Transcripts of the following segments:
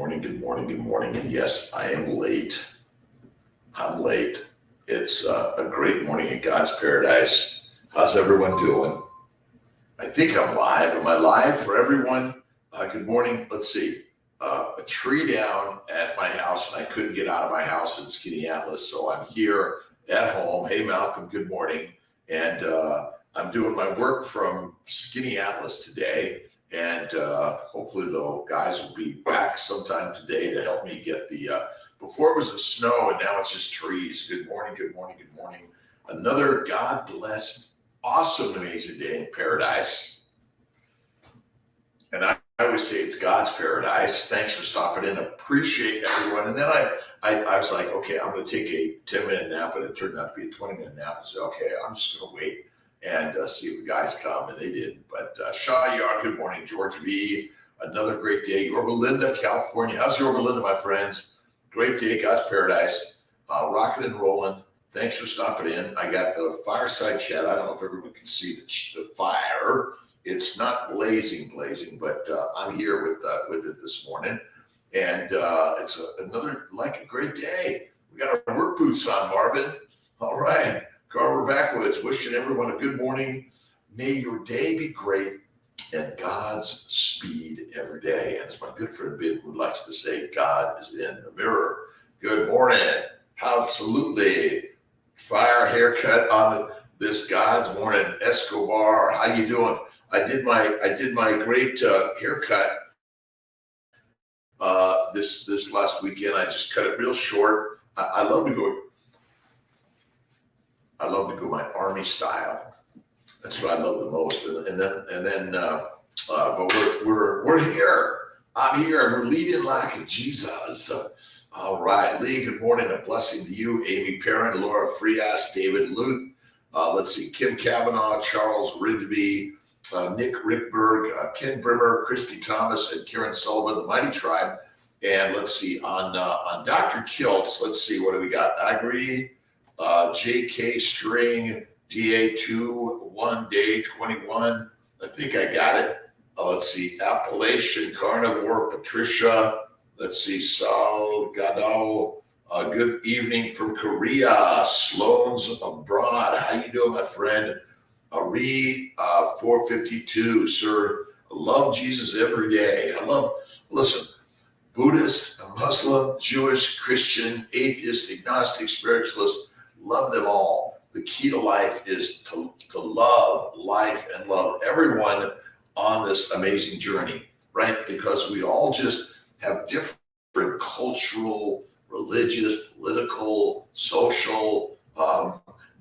morning, good morning, good morning. And yes, I am late. I'm late. It's a great morning in God's paradise. How's everyone doing? I think I'm live. Am I live for everyone? Good morning. Let's see. A tree down at my house, and I couldn't get out of my house in Skinny Atlas, so I'm here at home. Hey, Malcolm, good morning. And I'm doing my work from Skinny Atlas today. And hopefully the guys will be back sometime today to help me get the, before it was the snow and now it's just trees. Good morning, good morning, good morning. Another God-blessed, awesome, amazing day in paradise. And I always say it's God's paradise. Thanks for stopping in. Appreciate everyone. And then I was like, okay, I'm going to take a 10-minute nap, and it turned out to be a 20-minute nap. I said, okay, I'm just going to wait and see if the guys come, and they didn't. But Shaw Yard, good morning. George V, another great day. Yorba Linda, California. How's Yorba Linda, my friends? Great day, God's paradise. Rocking and rolling. Thanks for stopping in. I got the fireside chat. I don't know if everyone can see the fire. It's not blazing, but I'm here with it this morning. And it's another, like, a great day. We got our work boots on, Marvin. All right. Carver Backwoods, wishing everyone a good morning. May your day be great and God's speed every day. And as my good friend Ben would likes to say, God is in the mirror. Good morning. Absolutely. Fire haircut on this God's morning. Escobar, how you doing? I did my great haircut this last weekend. I just cut it real short. I love to go my army style. That's what I love the most. And then, but we're here. I'm here, and we're leading like Jesus. All right, Lee. Good morning. A blessing to you, Amy Perrin, Laura Frias, David Luth. Let's see, Kim Cavanaugh, Charles Rigby, Nick Rickberg, Ken Brimmer, Christy Thomas, and Karen Sullivan, the Mighty Tribe. And let's see, on Dr.Kiltz, let's see, what do we got? Agri, JK String, DA2, 1 day 21. I think I got it. Let's see, Appalachian Carnivore, Patricia. Let's see, Sal Gadao. Good evening from Korea. Sloan's abroad. How you doing, my friend? Ari 452, sir. I love Jesus every day. Listen, Buddhist, Muslim, Jewish, Christian, atheist, agnostic, spiritualist, love them all. The key to life is to love life and love everyone on this amazing journey, right? Because we all just have different cultural, religious, political, social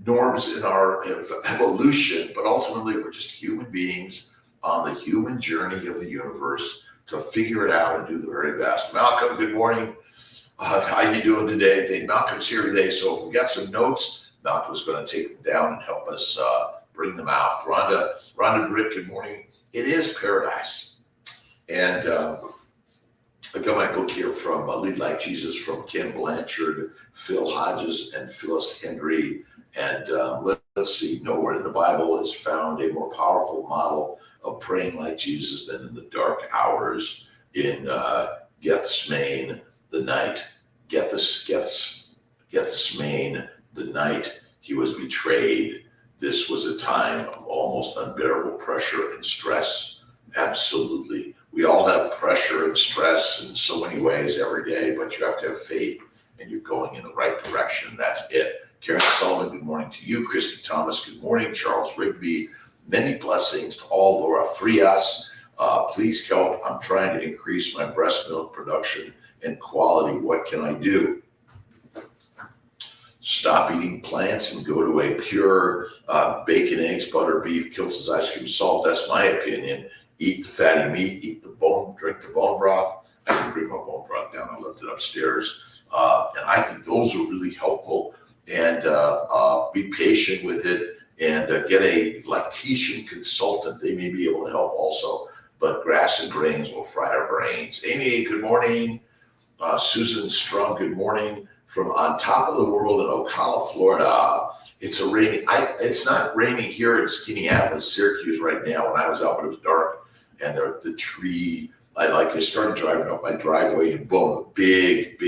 norms in our evolution, but ultimately we're just human beings on the human journey of the universe to figure it out and do the very best. Malcolm, good morning. How you doing today? I think Malcolm's here today, so if we got some notes, Malcolm's going to take them down and help us bring them out. Rhonda Britt, good morning. It is paradise. And I got my book here from Lead Like Jesus from Ken Blanchard, Phil Hodges, and Phyllis Henry. And let's see, nowhere in the Bible is found a more powerful model of praying like Jesus than in the dark hours in Gethsemane, the night, Gethsemane, the night he was betrayed. This was a time of almost unbearable pressure and stress. Absolutely. We all have pressure and stress in so many ways every day, but you have to have faith and you're going in the right direction. That's it. Karen Sullivan, good morning to you. Christy Thomas, good morning. Charles Rigby, many blessings to all. Laura Frias, please help. I'm trying to increase my breast milk production and quality. What can I do? Stop eating plants and go to a pure bacon, eggs, butter, beef, Kiltz's ice cream, salt. That's my opinion. Eat the fatty meat, eat the bone, drink the bone broth. I can bring my bone broth down. I left it upstairs. And I think those are really helpful. And be patient with it and get a lactation consultant. They may be able to help also. But grass and grains will fry our brains. Amy, good morning. Susan Strong, good morning. From on top of the world in Ocala, Florida. It's not raining here in Skinny Atlas, Syracuse right now when I was out, but it was dark. And the tree I started driving up my driveway and boom, a big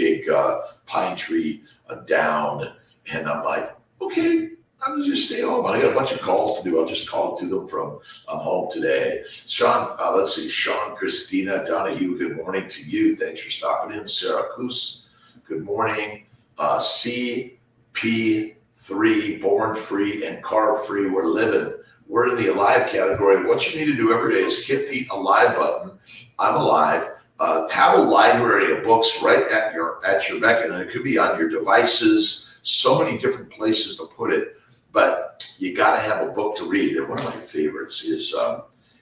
pine tree down. And I'm like, okay, I'm gonna just stay home. I got a bunch of calls to do. I'll just call to them from home today. Sean, let's see, Sean, Christina, Donahue, good morning to you. Thanks for stopping in. Sarah Coos, good morning. CP3, born free and carb free, we're living. We're in the alive category. What you need to do every day is hit the alive button. I'm alive. Have a library of books right at your beck, and it could be on your devices. So many different places to put it, but you got to have a book to read. And one of my favorites is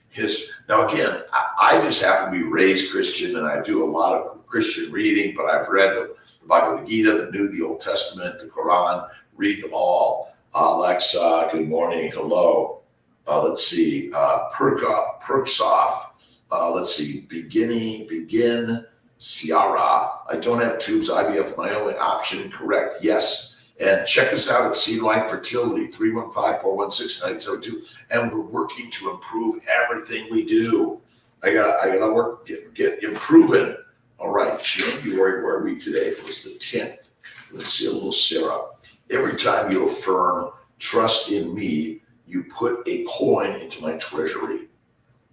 his. Now again, I just happen to be raised Christian, and I do a lot of Christian reading. But I've read the Bhagavad Gita, the New, the Old Testament, the Quran. Read them all. Alexa, good morning. Hello. Let's see. Perksoff. Let's see. Begin. Ciara. I don't have tubes. IVF, my only option. Correct. Yes. And check us out at Seedline Fertility, 315-416-972. And we're working to improve everything we do. I gotta work, get improving. All right, January, where are we today? It was the 10th. Let's see, a little Sarah. Every time you affirm trust in me, you put a coin into my treasury.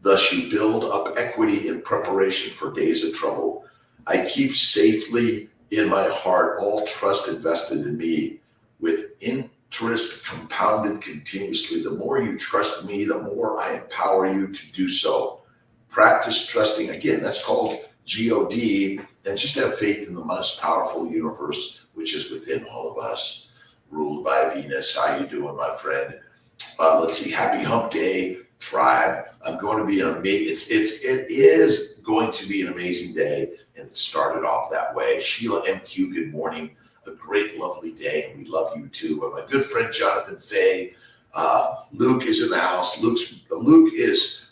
Thus you build up equity in preparation for days of trouble. I keep safely in my heart all trust invested in me, with interest compounded continuously. The more you trust me, the more I empower you to do so. Practice trusting. Again, that's called G-O-D, and just have faith in the most powerful universe, which is within all of us. Ruled by Venus. How you doing, my friend? Let's see. Happy Hump Day, tribe. I'm going to be an amazing. It is going to be an amazing day, and it started off that way. Sheila MQ, good morning. A great, lovely day, and we love you too. And my good friend Jonathan Fay. Luke is in the house. Luke is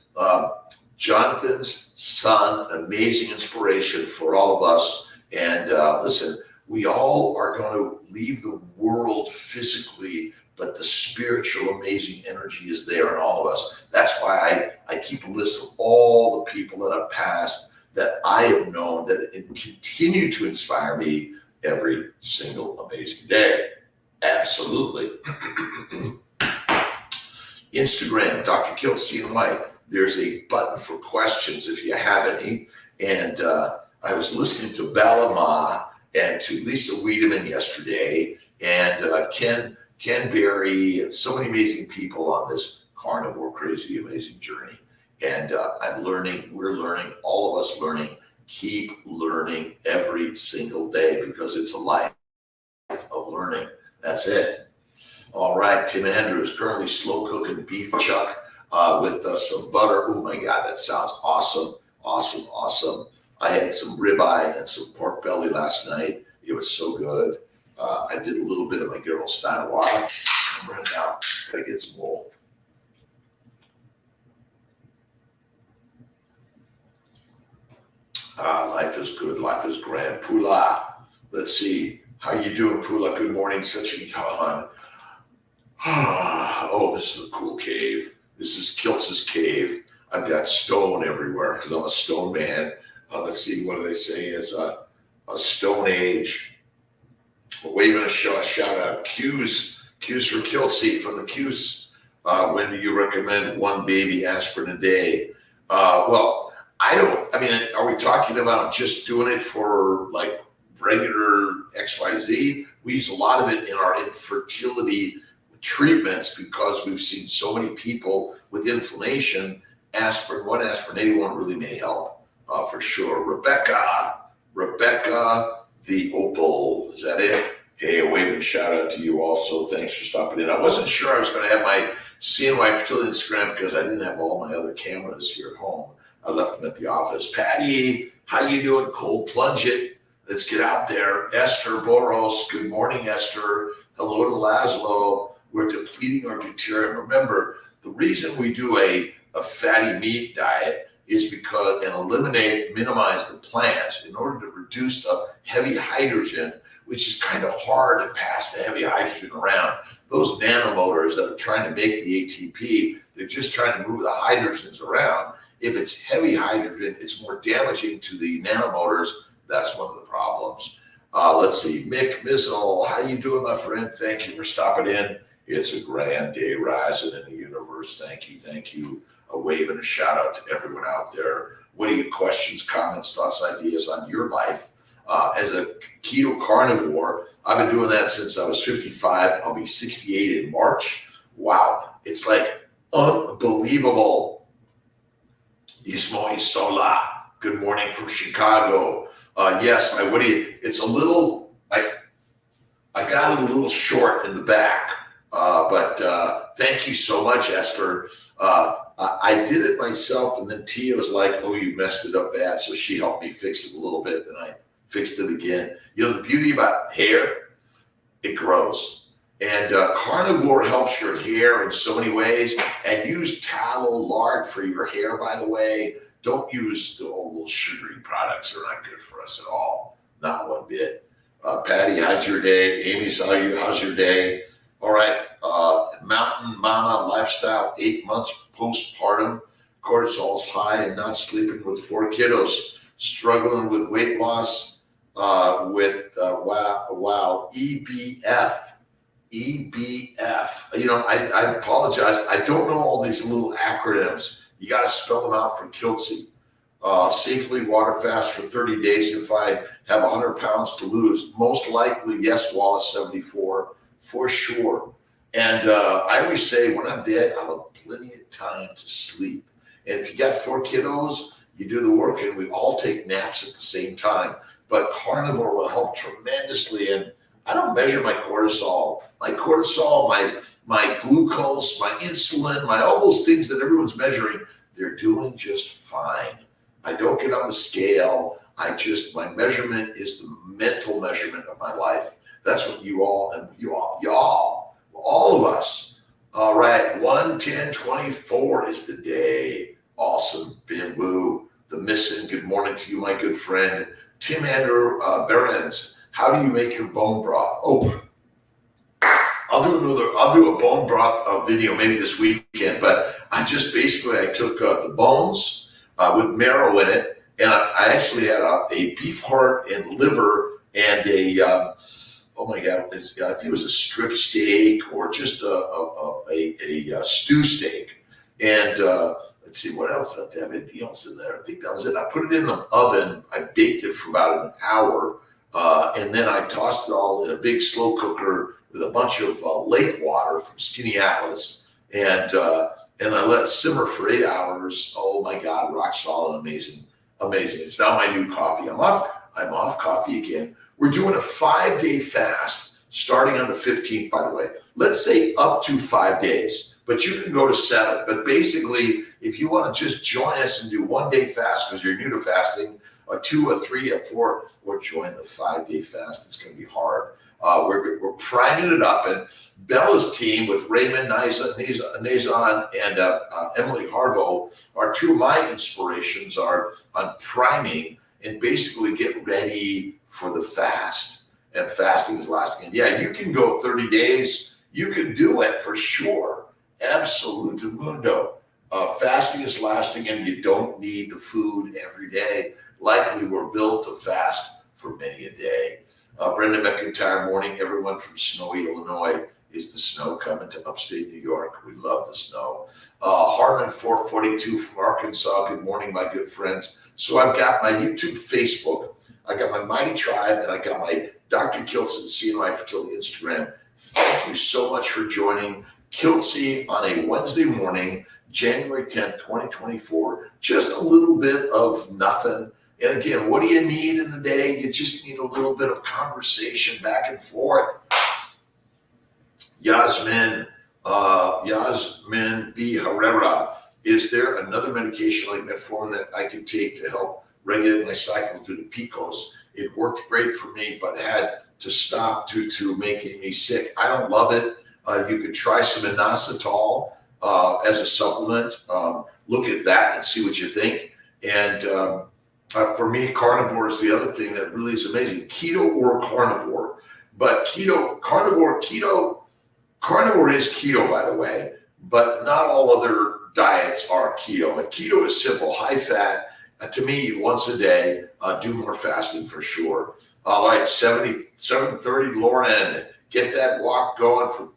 Jonathan's son. Amazing inspiration for all of us. And listen, we all are going to leave the world physically, but the spiritual amazing energy is there in all of us. That's why I keep a list of all the people that have passed that I have known that continue to inspire me every single amazing day. Absolutely. Instagram, Dr.Kiltz, CNY. There's a button for questions if you have any. And I was listening to Bella Ma and to Lisa Wiedemann yesterday, and Ken Berry, and so many amazing people on this carnivore crazy amazing journey. And I'm learning, we're learning, all of us learning. Keep learning every single day, because it's a life of learning. That's it. All right, Tim Andrews, currently slow cooking beef chuck with some butter. Oh my God, that sounds awesome. Awesome. I had some ribeye and some pork belly last night. It was so good. I did a little bit of my girl style water. I'm running out. Gotta get some more. Life is good. Life is grand. Pula. Let's see. How you doing, Pula? Good morning. Such a yawn. Oh, this is a cool cave. This is Kiltz's cave. I've got stone everywhere because I'm a stone man. Let's see. What do they say? It's a stone age. We're waving a shout out. Q's for Kiltzy from the Q's. When do you recommend one baby aspirin a day? Well, are we talking about just doing it for like regular XYZ? We use a lot of it in our infertility treatments because we've seen so many people with inflammation. One aspirin A1 really may help for sure. Rebecca, the Opal, is that it? Hey, a waving shout out to you also. Thanks for stopping in. I wasn't sure I was going to have my CNY Fertility Instagram because I didn't have all my other cameras here at home. I left them at the office. Patty, how you doing? Cold plunge it. Let's get out there. Esther Boros, good morning, Esther. Hello to Laszlo. We're depleting our deuterium. Remember, the reason we do a fatty meat diet is because, and minimize the plants in order to reduce the heavy hydrogen, which is kind of hard to pass the heavy hydrogen around. Those nanomotors that are trying to make the ATP, they're just trying to move the hydrogens around. If it's heavy hydrogen, it's more damaging to the nanomotors. That's one of the problems. Let's see, Mick Mizzle, how you doing, my friend? Thank you for stopping in. It's a grand day rising in the universe. Thank you. A wave and a shout out to everyone out there. What are your questions, comments, thoughts, ideas on your life? As a keto carnivore, I've been doing that since I was 55. I'll be 68 in March. Wow, it's like unbelievable. Ismo Isola, good morning from Chicago. Yes, it's a little, I got it a little short in the back, but thank you so much, Esther. I did it myself, and then Tia was like, oh, you messed it up bad, so she helped me fix it a little bit, and I fixed it again. You know, the beauty about hair, it grows. And carnivore helps your hair in so many ways. And use tallow lard for your hair, by the way. Don't use all those sugary products. They're not good for us at all. Not one bit. Patty, how's your day? Amy's, how's your day? All right. Mountain Mama Lifestyle, 8 months postpartum. Cortisol's high and not sleeping with 4 kiddos. Struggling with weight loss wow, EBF. You know, I apologize. I don't know all these little acronyms. You got to spell them out for Kiltzy. Safely water fast for 30 days if I have 100 pounds to lose. Most likely, yes, Wallace 74, for sure. And I always say when I'm dead, I'll have plenty of time to sleep. And if you got 4 kiddos, you do the work, and we all take naps at the same time. But carnivore will help tremendously. And I don't measure my cortisol. My cortisol, my glucose, my insulin, all those things that everyone's measuring, they're doing just fine. I don't get on the scale. My measurement is the mental measurement of my life. That's what y'all, all of us. All right, 1/10/24 is the day. Awesome, Ben Woo, the missing. Good morning to you, my good friend. Tim Andrew Behrens, how do you make your bone broth? Oh, I'll do a bone broth video maybe this weekend, but I took the bones with marrow in it, and I actually had a beef heart and liver and oh my God, I think it was a strip steak or just a stew steak. And let's see, what else? I have to have anything else in there. I think that was it. I put it in the oven. I baked it for about an hour. And then I tossed it all in a big slow cooker with a bunch of lake water from Skinny Atlas. And I let it simmer for 8 hours. Oh my God, rock solid, amazing. It's now my new coffee. I'm off coffee again. We're doing a 5-day fast starting on the 15th, by the way. Let's say up to 5 days, but you can go to 7. But basically, if you want to just join us and do 1 day fast because you're new to fasting, a 2, a 3, a 4, or join the 5-day fast. It's going to be hard. We're priming it up, and Bella's team with Raymond Nazon and Emily Harvo are 2 of my inspirations are on priming and basically get ready for the fast. And fasting is lasting. And yeah, you can go 30 days. You can do it for sure. Absolute mundo. Fasting is lasting, and you don't need the food every day. Likely we're built to fast for many a day. Brenda McIntyre, morning, everyone from snowy Illinois. Is the snow coming to upstate New York? We love the snow. Harmon 442 from Arkansas. Good morning, my good friends. So I've got my YouTube, Facebook. I got my Mighty Tribe, and I got my Dr.Kiltz and CNY Fertility Instagram. Thank you so much for joining Kiltzy on a Wednesday morning, January 10th, 2024. Just a little bit of nothing. And again, what do you need in the day? You just need a little bit of conversation back and forth. Yasmin B. Herrera, is there another medication like metformin that I can take to help regulate my cycle due to PCOS? It worked great for me, but had to stop due to making me sick. I don't love it. You could try some inositol as a supplement. Look at that and see what you think. And for me, carnivore is the other thing that really is amazing. Keto or carnivore, but carnivore is keto, by the way, but not all other diets are keto. And keto is simple, high fat. To me, once a day, do more fasting for sure. All right, 7:30, Lauren, get that walk going for,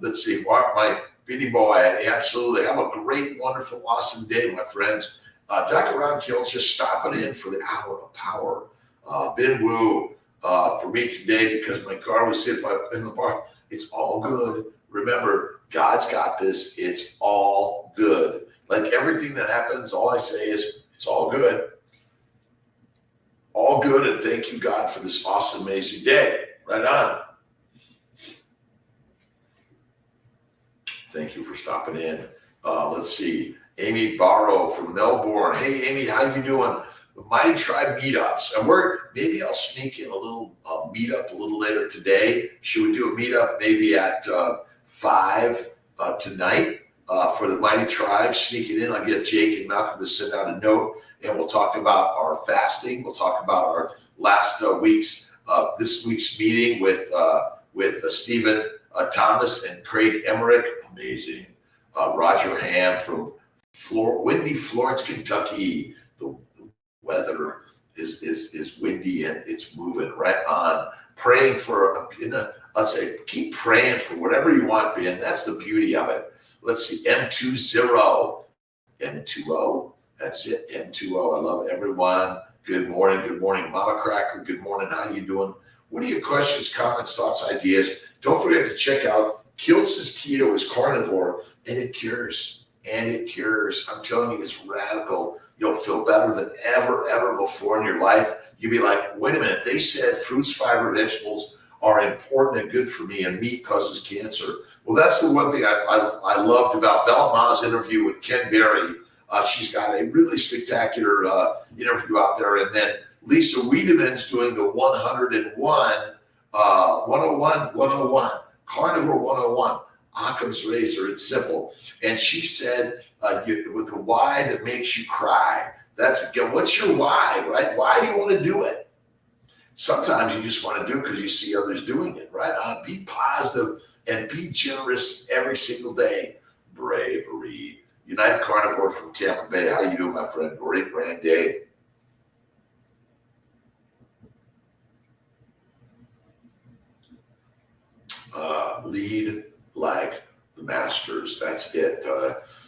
let's see, walk my Bitty boy. Absolutely. Have a great, wonderful, awesome day, my friends. Dr. Kiltz just stopping in for the hour of power. Bin Woo for me today because my car was hit in the park. It's all good. Remember, God's got this. It's all good. Like everything that happens, all I say is it's all good. All good, and thank you, God, for this awesome, amazing day. Right on. Thank you for stopping in. Let's see. Amy Barrow from Melbourne. Hey, Amy, how you doing? The Mighty Tribe meetups. And maybe I'll sneak in a little meetup a little later today. Should we do a meetup maybe at 5 tonight for the Mighty Tribe? Sneak it in. I'll get Jake and Malcolm to send out a note, and we'll talk about our fasting. We'll talk about our this week's meeting with Stephen Thomas and Craig Emmerich. Amazing. Roger Ham from windy Florence, Kentucky. The weather is windy and it's moving right on. Praying for, let's say, keep praying for whatever you want, Ben. That's the beauty of it. Let's see, M20. That's it, M20. I love everyone. Good morning, Mama Cracker. Good morning. How you doing? What are your questions, comments, thoughts, ideas? Don't forget to check out Kiltz's Keto is Carnivore, and it cures. I'm telling you, it's radical. You'll feel better than ever before in your life. You'll be like, wait a minute, they said fruits, fiber, vegetables are important and good for me, and meat causes cancer. Well, that's the one thing I loved about Bella Ma's interview with Ken Berry. She's got a really spectacular interview out there. And then Lisa Wiedemann's doing the 101, Carnivore 101, Occam's razor. It's simple. And she said, with the why that makes you cry. What's your why, right? Why do you want to do it? Sometimes you just want to do it because you see others doing it, right? Be positive and be generous every single day. Bravery. United Carnivore from Tampa Bay. How you doing, my friend? Great grand day. Lead like the masters. That's it.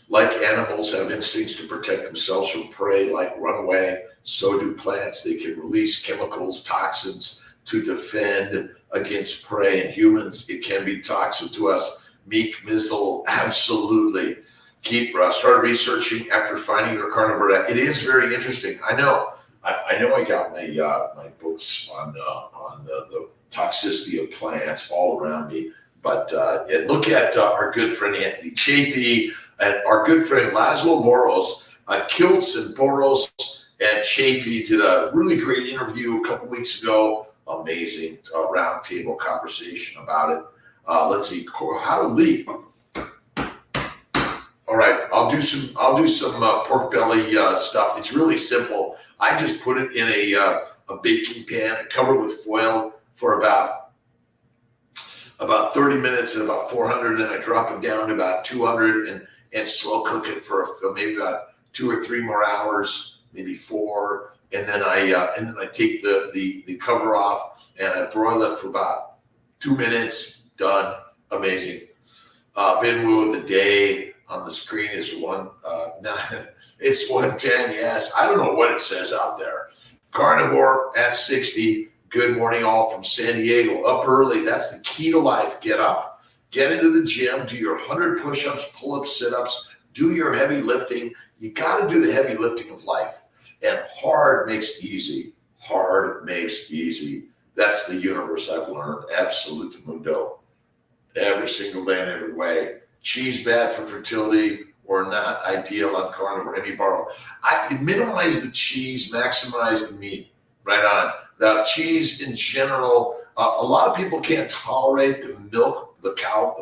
Like animals have instincts to protect themselves from prey, like runaway, so do plants. They can release chemicals, toxins to defend against prey. And humans, it can be toxic to us. Meek Mizzle, absolutely. Started researching after finding your carnivore. It is very interesting. I know I got my books on the toxicity of plants all around me. But and look at our good friend Anthony Chafee and our good friend Laszlo Boros. Kiltz and Boros and Chafee did a really great interview a couple weeks ago. Amazing roundtable conversation about it. Let's see, how to lead. All right, I'll do some pork belly stuff. It's really simple. I just put it in a baking pan, cover it with foil for about 30 minutes at about 400. Then I drop it down to about 200 and slow cook it for maybe about 2 or 3 more hours, maybe 4. And then I take the cover off and I broil it for about 2 minutes. Done. Amazing. Bin Woo of the day on the screen is 1:09. It's 1:10. Yes, I don't know what it says out there. Carnivore at 60. Good morning, all from San Diego. Up early. That's the key to life. Get up, get into the gym, do your 100 push-ups, pull-ups, sit-ups, do your heavy lifting. You got to do the heavy lifting of life. And hard makes easy. Hard makes easy. That's the universe I've learned. Absolute mundo. Every single day in every way. Cheese bad for fertility or not ideal on carnivore. Any borrow. I minimize the cheese, maximize the meat. Right on. The cheese in general, a lot of people can't tolerate the milk, the cow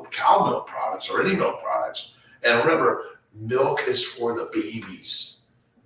milk products or any milk products. And remember, milk is for the babies,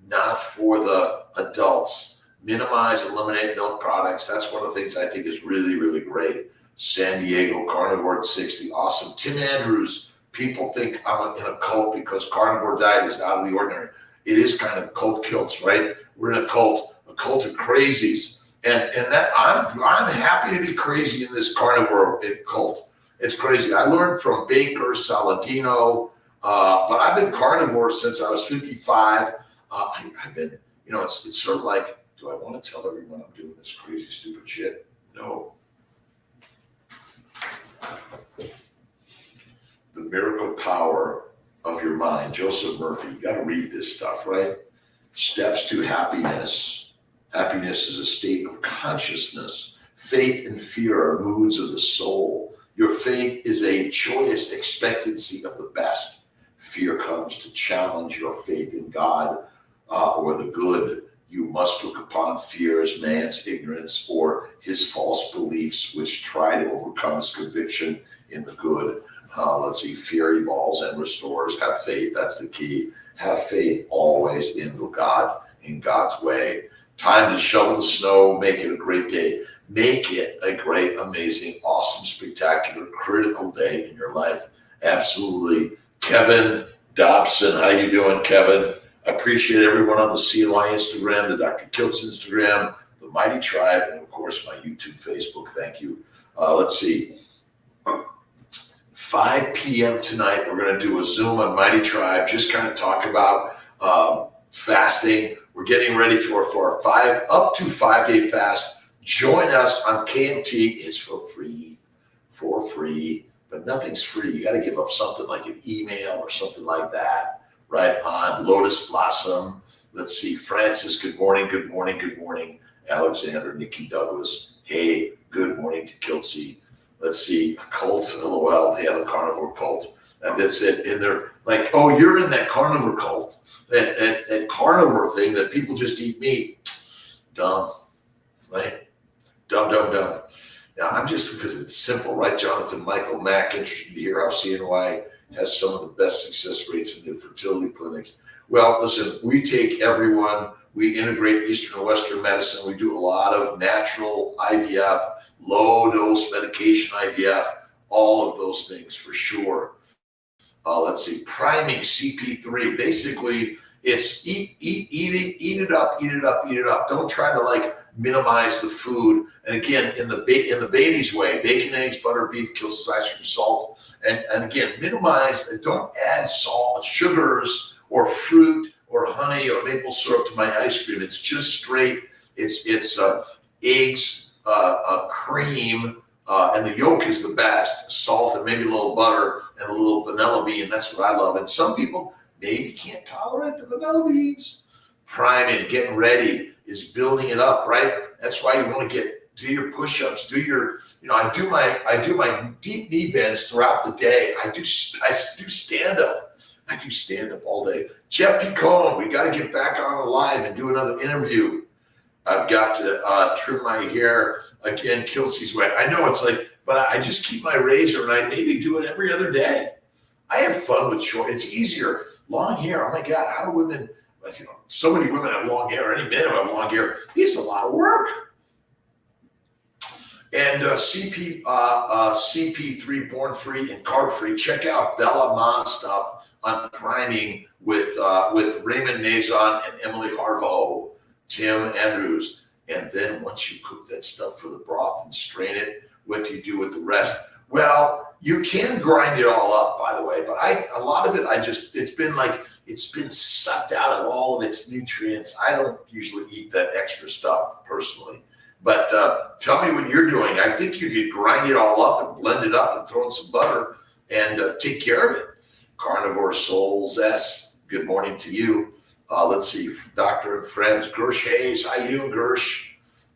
not for the adults. Minimize, eliminate milk products. That's one of the things I think is really, really great. San Diego Carnivore at 60. Awesome. Tim Andrews People think I'm in a cult because carnivore diet is out of the ordinary. It is kind of cult kilts, right? We're in a cult of crazies. And that I'm happy to be crazy in this carnivore cult. It's crazy. I learned from Baker, Saladino, but I've been carnivore since I was 55. I've been, it's sort of like, do I want to tell everyone I'm doing this crazy, stupid shit? No. The miracle power of your mind. Joseph Murphy, you got to read this stuff, right? Steps to happiness. Happiness is a state of consciousness. Faith and fear are moods of the soul. Your faith is a joyous expectancy of the best. Fear comes to challenge your faith in God or the good. You must look upon fear as man's ignorance or his false beliefs, which try to overcome his conviction in the good. Let's see, fear evolves and restores. Have faith, that's the key. Have faith always in God, in God's way. Time to shovel the snow, make it a great day. Make it a great, amazing, awesome, spectacular, critical day in your life. Absolutely. Kevin Dobson, how you doing, Kevin? I appreciate everyone on the CNY Instagram, the Dr.Kiltz Instagram, the Mighty Tribe, and of course my YouTube, Facebook. Thank you. Let's see. 5 p.m. tonight, we're going to do a Zoom on Mighty Tribe, just kind of talk about fasting. We're getting ready for our up to 5-day fast. Join us on KMT. It's for free, but nothing's free. You got to give up something like an email or something like that, right? On Lotus Blossom. Let's see. Francis, good morning, good morning, good morning. Alexander, Nikki Douglas. Hey, good morning to Kiltzy. Let's see, cult, LOL, the carnivore cult. And that's it. And they're like, oh, you're in that carnivore cult, that carnivore thing that people just eat meat. Dumb, right? Dumb. Now, I'm just because it's simple, right? Jonathan Michael Mack, interested to hear how CNY has some of the best success rates in the fertility clinics. Well, listen, we take everyone, we integrate Eastern and Western medicine. We do a lot of natural IVF, low dose medication IVF, all of those things for sure. Let's see, priming CP3. Basically, it's eat it up. Don't try to like minimize the food. And again, in the Beatty's way, bacon, eggs, butter, beef, kills ice cream, salt. And again, minimize and don't add salt, sugars, or fruit, or honey, or maple syrup to my ice cream. It's just straight. It's eggs, cream, and the yolk is the best. Salt and maybe a little butter and a little vanilla bean. That's what I love. And some people maybe can't tolerate the vanilla beans. Priming, getting ready is building it up, right? That's why you want to do your push-ups, do your, I do my deep knee bends throughout the day. I do stand-up. I do stand-up all day. Jeff Picone, we got to get back on the live and do another interview. I've got to trim my hair again, Kiltzy's way. I know it's like, but I just keep my razor and I maybe do it every other day. I have fun with short. It's easier. Long hair. Oh my God, how do women? So many women have long hair. Any men have long hair. It's a lot of work. And CP3 born free and carb free. Check out Bella Ma stuff on priming with Raymond Nazon and Emily Harvo. Tim Andrews. And then once you cook that stuff for the broth and strain it, what do you do with the rest? Well, you can grind it all up, by the way, but a lot of it, it's been sucked out of all of its nutrients. I don't usually eat that extra stuff personally, but tell me what you're doing. I think you could grind it all up and blend it up and throw in some butter and take care of it. Carnivore Souls S, good morning to you. Let's see, Doctor and Friends, Gersh Hayes, how you doing, Gersh?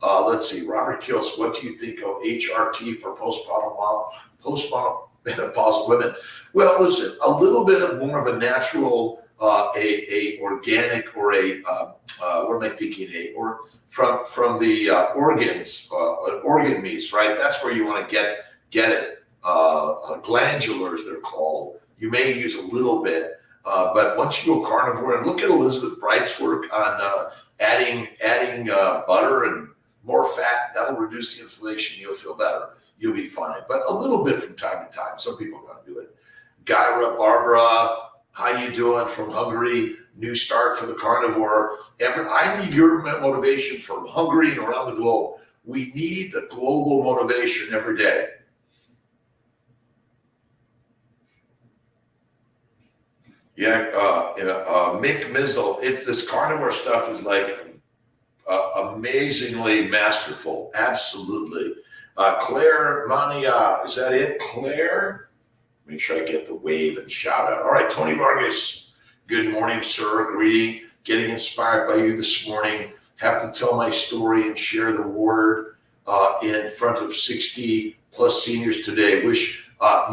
Let's see, Robert Kiltz, what do you think of HRT for postmenopausal women? Well, listen, a little bit of more of a natural, a organic, or what am I thinking? Or from the organs, organ meats, right? That's where you want to get it. Glandulars, they're called. You may use a little bit. But once you go carnivore, and look at Elizabeth Bright's work on adding butter and more fat, that'll reduce the inflammation. You'll feel better. You'll be fine. But a little bit from time to time. Some people are going to do it. Gyra, Barbara, how you doing from Hungary? New start for the carnivore. I need your motivation from Hungary and around the globe. We need the global motivation every day. Yeah, Mick Mizzle, this carnivore stuff is like amazingly masterful. Absolutely. Claire Mania, is that it, Claire? Make sure I get the wave and shout out. All right, Tony Vargas, good morning, sir. Greeting, getting inspired by you this morning. Have to tell my story and share the word in front of 60 plus seniors today. Wish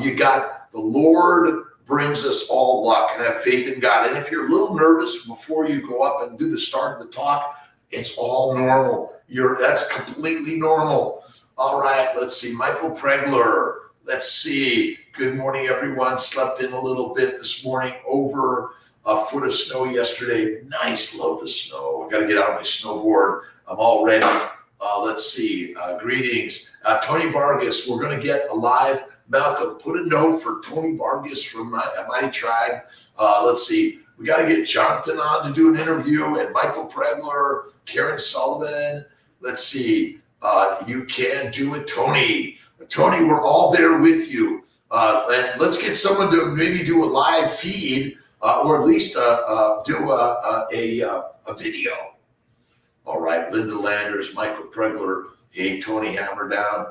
you got the Lord brings us all luck, and have faith in God. And if you're a little nervous before you go up and do the start of the talk, it's all normal. That's completely normal. All right, let's see. Michael Pregler. Let's see. Good morning, everyone. Slept in a little bit this morning. Over a foot of snow yesterday. Nice load of snow. I got to get out my snowboard. I'm all ready. Let's see. Greetings. Tony Vargas. We're going to get a live. Malcolm, put a note for Tony Vargas from Mighty Tribe. Let's see. We got to get Jonathan on to do an interview, and Michael Pregler, Karen Sullivan. Let's see. You can do it, Tony. Tony, we're all there with you. And let's get someone to maybe do a live feed or at least do a video. All right, Linda Landers, Michael Pregler. Hey, Tony, hammer down.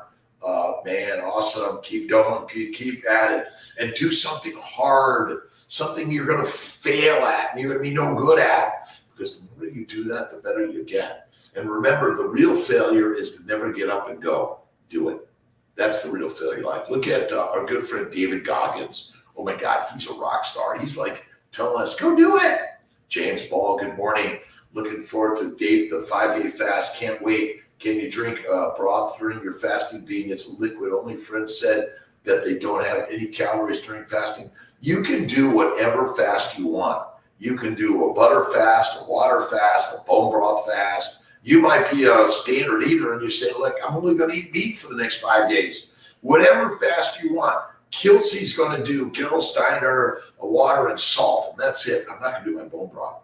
Man, awesome. Keep going. Keep at it. And do something hard, something you're going to fail at and you're going to be no good at. Because the more you do that, the better you get. And remember, the real failure is to never get up and go. Do it. That's the real failure life. Look at our good friend David Goggins. Oh my God, he's a rock star. He's like telling us, go do it. James Ball, good morning. Looking forward to the 5-day fast. Can't wait. Can you drink broth during your fasting, being it's liquid? Only friends said that they don't have any calories during fasting. You can do whatever fast you want. You can do a butter fast, a water fast, a bone broth fast. You might be a standard eater and you say, look, I'm only going to eat meat for the next 5 days. Whatever fast you want. Kiltzy's going to do Gerolsteiner, a water and salt, and that's it. I'm not going to do my bone broth.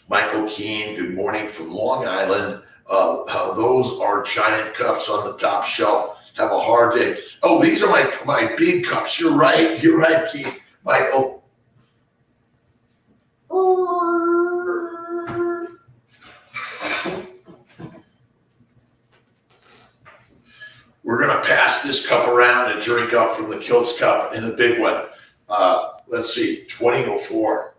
Michael Keene, good morning from Long Island. Those are giant cups on the top shelf. Have a hard day. Oh, these are my big cups. You're right, Keene. Michael. We're going to pass this cup around and drink up from the Kiltz cup in a big one. Let's see, 2004.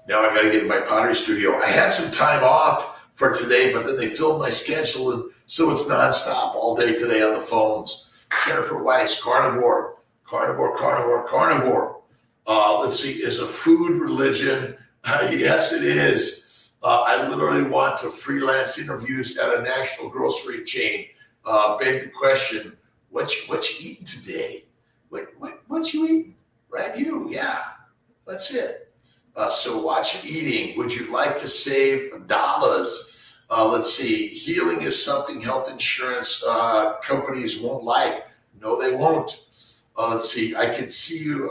Now I got to get in my pottery studio. I had some time off for today, but then they filled my schedule, and so it's nonstop all day today on the phones. Jennifer Weiss, carnivore. Let's see, is a food religion? Yes, it is. I literally want to freelance interviews at a national grocery chain. Beg the question, what you eating today? What you eating? Right, you, yeah, that's it. So watch eating. Would you like to save dollars? Let's see. Healing is something health insurance companies won't like. No, they won't. Let's see. I can see you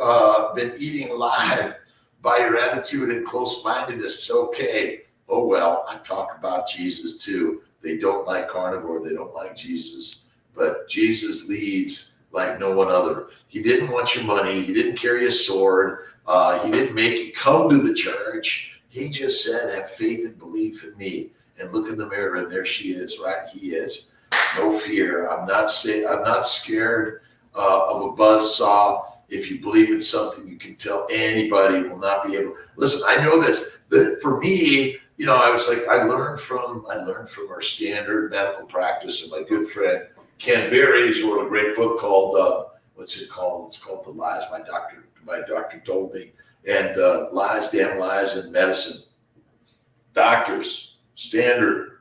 been eating live by your attitude and close-mindedness. It's okay. Oh, well, I talk about Jesus too. They don't like carnivore. They don't like Jesus. But Jesus leads like no one other. He didn't want your money. He didn't carry a sword. He didn't make you come to the church. He just said, have faith and belief in me. And look in the mirror, and there she is, right? He is. No fear. I'm not scared of a buzzsaw. If you believe in something, you can tell anybody will not be able. Listen, I know this. That for me, you know, I was like, I learned from our standard medical practice, and my good friend Ken Berry's wrote a great book called what's it called? It's called The Lies my doctor told me, and lies, damn lies in medicine. Doctors, standard.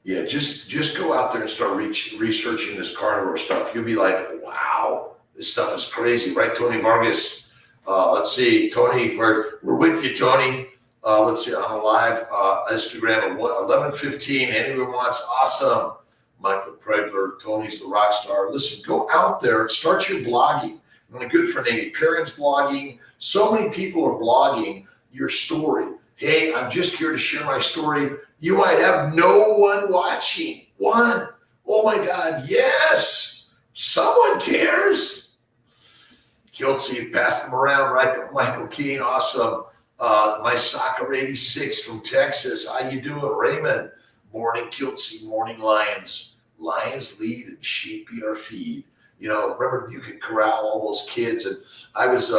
Yeah, just go out there and start researching this carnivore stuff. You'll be like, wow, this stuff is crazy, right, Tony Vargas? Let's see, Tony, we're with you, Tony. Let's see, on a live Instagram at 11:15. Anyone wants, awesome. Michael Pregler, Tony's the rock star. Listen, go out there, start your blogging. My good friend Amy Perrin's blogging. So many people are blogging your story. Hey, I'm just here to share my story. You might have no one watching. One. Oh my God, yes. Someone cares. Kiltz, pass them around, right? Michael Keene, awesome. My soccer 86 from Texas. How you doing, Raymond? Morning, Kiltz, morning, Lions. Lions lead and sheep eat our feed. You know, remember you could corral all those kids, and I was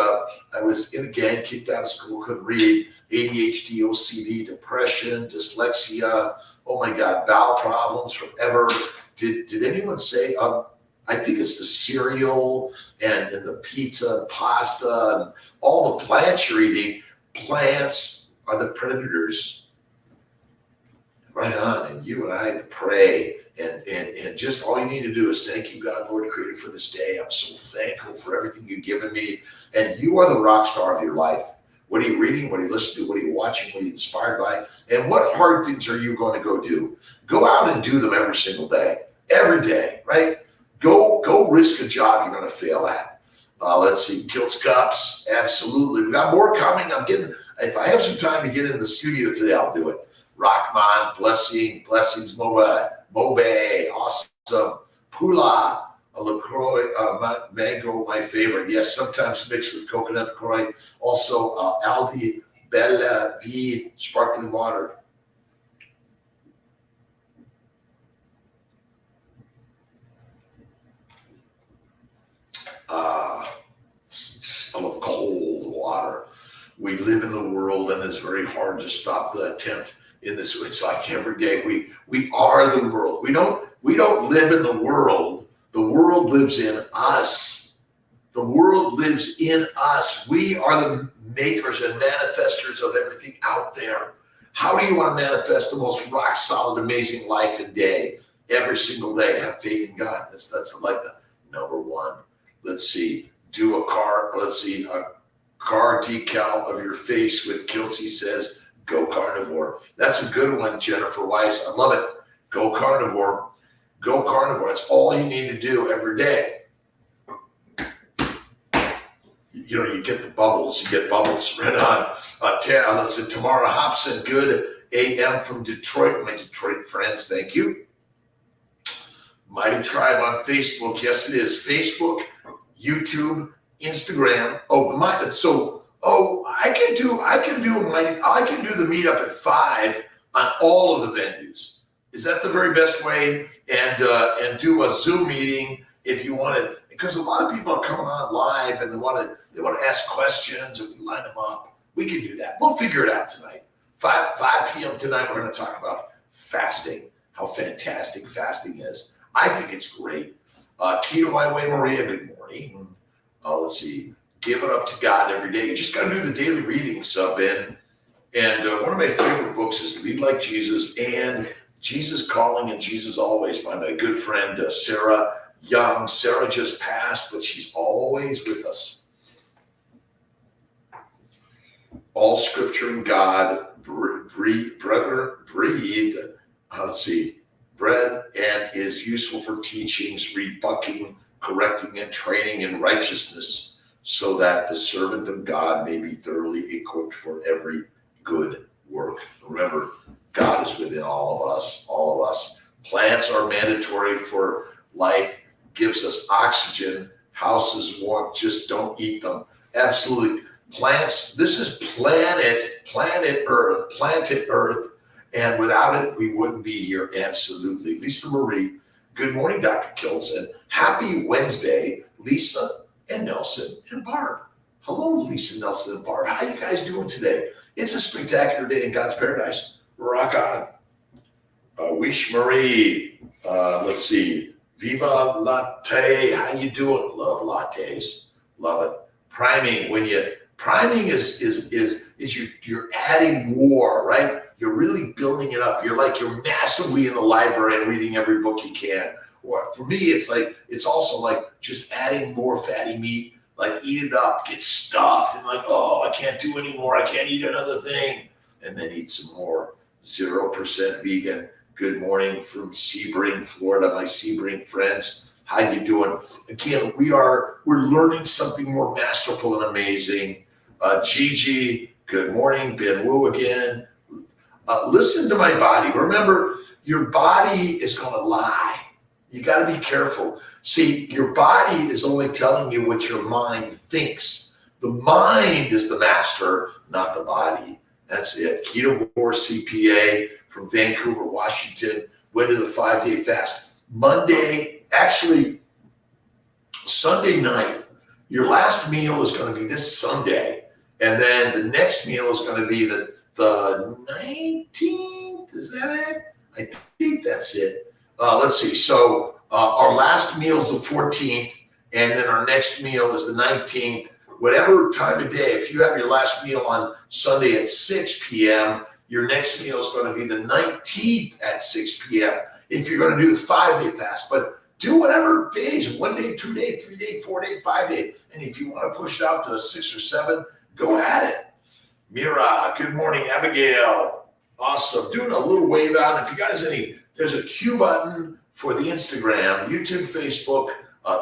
in a gang, kicked out of school, couldn't read, ADHD, OCD, depression, dyslexia. Oh my God, bowel problems forever. Did anyone say? I think it's the cereal and the pizza, and pasta, and all the plants you're eating. Plants are the predators. Right on, and you and I pray, and just all you need to do is thank you, God, Lord, Creator, for this day. I'm so thankful for everything you've given me, and you are the rock star of your life. What are you reading? What are you listening to? What are you watching? What are you inspired by? And what hard things are you going to go do? Go out and do them every single day, right? Go risk a job you're going to fail at. Let's see, Kiltz Cups, absolutely. We got more coming. If I have some time to get into the studio today, I'll do it. Rockman, blessings, Mobe, awesome. Pula, a LaCroix, mango, my favorite. Yes, sometimes mixed with coconut LaCroix. Also, Aldi, Bella V, sparkling water. I love cold water. We live in the world, and it's very hard to stop the attempt in this. It's like every day we are the world. We don't live in the world. The world lives in us. The world lives in us. We are the makers and manifestors of everything out there. How do you want to manifest the most rock solid, amazing life and day? Every single day, have faith in God. That's like the number one. Let's see. Do a car decal of your face with Kiltz. He says, go carnivore. That's a good one, Jennifer Weiss. I love it. Go carnivore. Go carnivore. That's all you need to do every day. You know, you get the bubbles. You get bubbles. Right on. Let's see. Tamara Hobson. Good AM from Detroit. My Detroit friends. Thank you. Mighty Tribe on Facebook. Yes, it is. Facebook, YouTube, Instagram. I can do the meetup at 5 on all of the venues. Is that the very best way? And do a Zoom meeting if you want to, because a lot of people are coming on live and they want to ask questions and we line them up. We can do that. We'll figure it out tonight. 5 p.m. tonight, we're going to talk about fasting, how fantastic fasting is. I think it's great. Keto My Way, Maria, good morning. Let's see. Give it up to God every day. You just got to do the daily readings, Ben. And one of my favorite books is Lead Like Jesus and Jesus Calling and Jesus Always by my good friend Sarah Young. Sarah just passed, but she's always with us. All scripture in God breathed. Let's see. Bread and is useful for teachings, rebuking, correcting, and training in righteousness, so that the servant of God may be thoroughly equipped for every good work. Remember, God is within all of us. Plants are mandatory for life, gives us oxygen. Houses warm, just don't eat them. Absolutely. Plants, this is planet Earth. And without it, we wouldn't be here. Absolutely. Lisa Marie, good morning, Dr. Kiltz, and happy Wednesday, Lisa and Nelson and Barb. Hello, Lisa, Nelson, and Barb. How you guys doing today? It's a spectacular day in God's paradise. Rock on. Wish Marie. Let's see. Viva Latte. How you doing? Love lattes. Love it. Priming is you're adding more, right? You're really building it up. You're massively in the library and reading every book you can. Or for me, it's also like just adding more fatty meat, like eat it up, get stuffed, and like, oh, I can't do anymore. I can't eat another thing. and then eat some more. 0% vegan. Good morning from Sebring, Florida, my Sebring friends. How you doing? Again, we're learning something more masterful and amazing. Gigi, good morning. Ben Wu again. Listen to my body. Remember, your body is going to lie. You got to be careful. See, your body is only telling you what your mind thinks. The mind is the master, not the body. That's it. Keto CPA from Vancouver, Washington, went to the 5-day fast. Sunday night, your last meal is going to be this Sunday. And then the next meal is going to be the 19th. Is that it? I think that's it. Let's see. So our last meal is the 14th, and then our next meal is the 19th. Whatever time of day, if you have your last meal on Sunday at 6 p.m., your next meal is going to be the 19th at 6 p.m. if you're going to do the 5-day fast. But do whatever days, 1 day, 2 day, 3 day, 4 day, 5 day. And if you want to push it out to 6 or 7, go at it. Mira, good morning. Abigail, awesome. Doing a little wave out. If you guys there's a Q button for the Instagram, YouTube, Facebook.